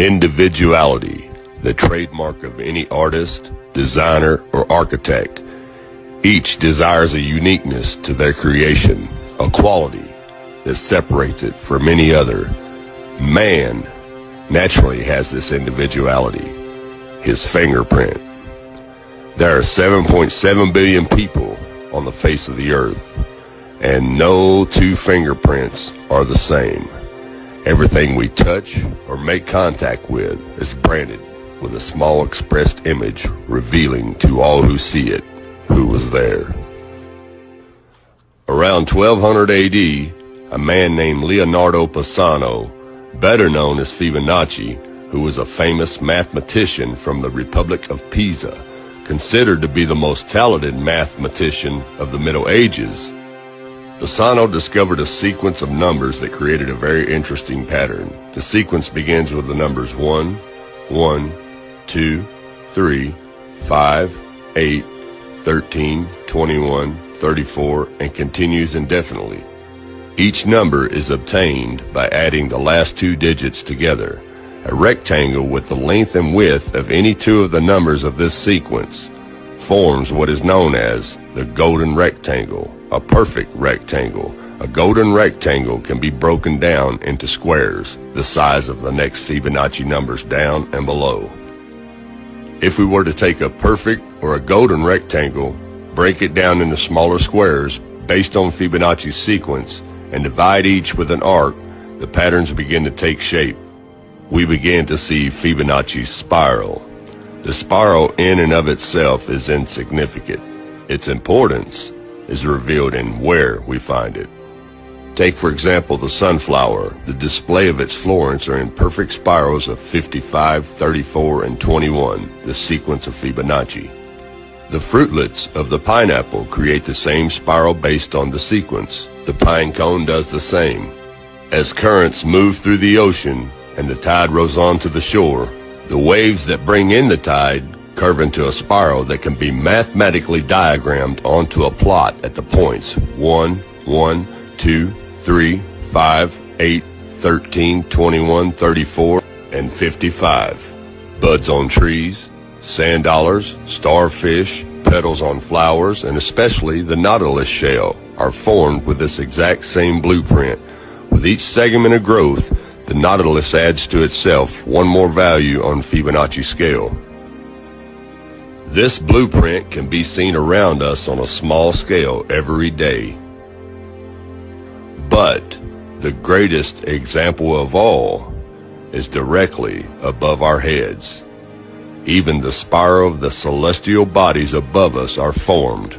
Individuality, the trademark of any artist, designer, or architect. Each desires a uniqueness to their creation, a quality that separates it from any other. Man naturally has this individuality, his fingerprint. There are 7.7 billion people on the face of the earth, and no two fingerprints are the same. Everything we touch or make contact with is branded with a small expressed image revealing to all who see it who was there. Around 1200 AD, a man named Leonardo Pisano, better known as Fibonacci, who was a famous mathematician from the Republic of Pisa, considered to be the most talented mathematician of the Middle Ages, Pisano discovered a sequence of numbers that created a very interesting pattern. The sequence begins with the numbers 1, 1, 2, 3, 5, 8, 13, 21, 34, and continues indefinitely. Each number is obtained by adding the last two digits together. A rectangle with the length and width of any two of the numbers of this sequence forms what is known as the golden rectangle, a perfect rectangle. A golden rectangle can be broken down into squares, the size of the next Fibonacci numbers down and below. If we were to take a perfect or a golden rectangle, break it down into smaller squares based on Fibonacci's sequence, and divide each with an arc, the patterns begin to take shape. We begin to see Fibonacci's spiral. The spiral in and of itself is insignificant. Its importance is revealed in where we find it. Take, for example, the sunflower. The display of its florets are in perfect spirals of 55, 34, and 21, the sequence of Fibonacci. The fruitlets of the pineapple create the same spiral based on the sequence. The pine cone does the same. As currents move through the ocean and the tide rolls on to the shore, the waves that bring in the tide curve into a spiral that can be mathematically diagrammed onto a plot at the points 1, 1, 2, 3, 5, 8, 13, 21, 34, and 55. Buds on trees, sand dollars, starfish, petals on flowers, and especially the nautilus shell are formed with this exact same blueprint. With each segment of growth, the nautilus adds to itself one more value on Fibonacci scale. This blueprint can be seen around us on a small scale every day. But the greatest example of all is directly above our heads. Even the spiral of the celestial bodies above us are formed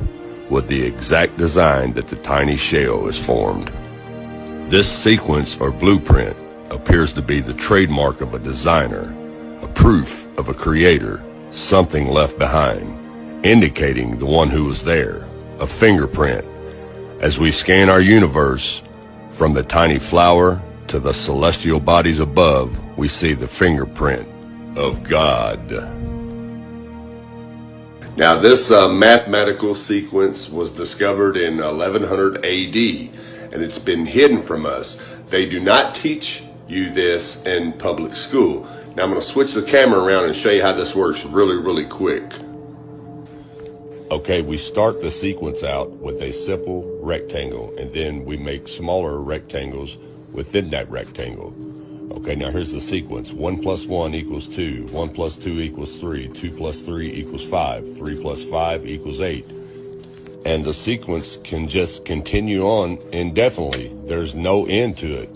with the exact design that the tiny shell is formed. This sequence or blueprint appears to be the trademark of a designer, a proof of a creator, something left behind, indicating the one who was there, a fingerprint. As we scan our universe, from the tiny flower to the celestial bodies above, we see the fingerprint of God. Now this mathematical sequence was discovered in 1100 AD, and it's been hidden from us. They do not teach you this in public school. Now I'm going to switch the camera around and show you how this works really quick. Okay, we start the sequence out with a simple rectangle, and then we make smaller rectangles within that rectangle. Okay, now here's the sequence. 1 plus 1 equals 2. 1 plus 2 equals 3. 2 plus 3 equals 5. 3 plus 5 equals 8. And the sequence can just continue on indefinitely. There's no end to it.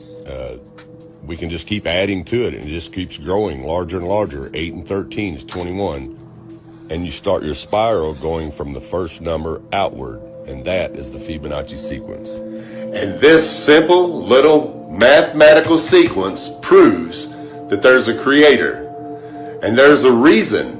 We can just keep adding to it, and it just keeps growing larger and larger. 8 and 13 is 21. And you start your spiral going from the first number outward, and that is the Fibonacci sequence. And this simple little mathematical sequence proves that there's a creator. And there's a reason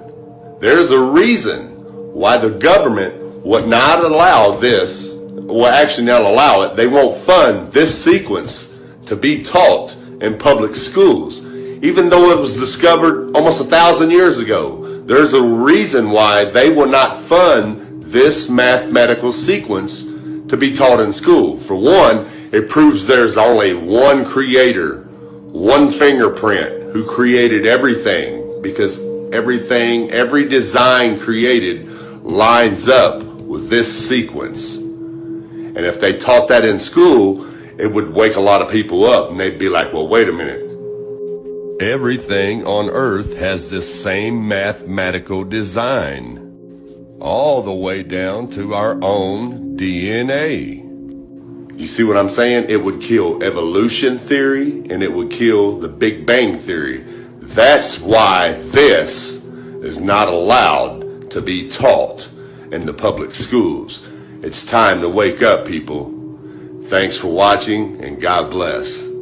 why the government would not allow this, well actually not allow it, they won't fund this sequence to be taught in public schools. Even though it was discovered almost 1,000 years ago, there's a reason why they will not fund this mathematical sequence to be taught in school. For one, it proves there's only one creator, one fingerprint who created everything, because everything, every design created lines up with this sequence. And if they taught that in school, it would wake a lot of people up and they'd be like, well, wait a minute. Everything on Earth has this same mathematical design, all the way down to our own DNA. You see what I'm saying? It would kill evolution theory and it would kill the Big Bang theory. That's why this is not allowed to be taught in the public schools. It's time to wake up, people. Thanks for watching, and God bless.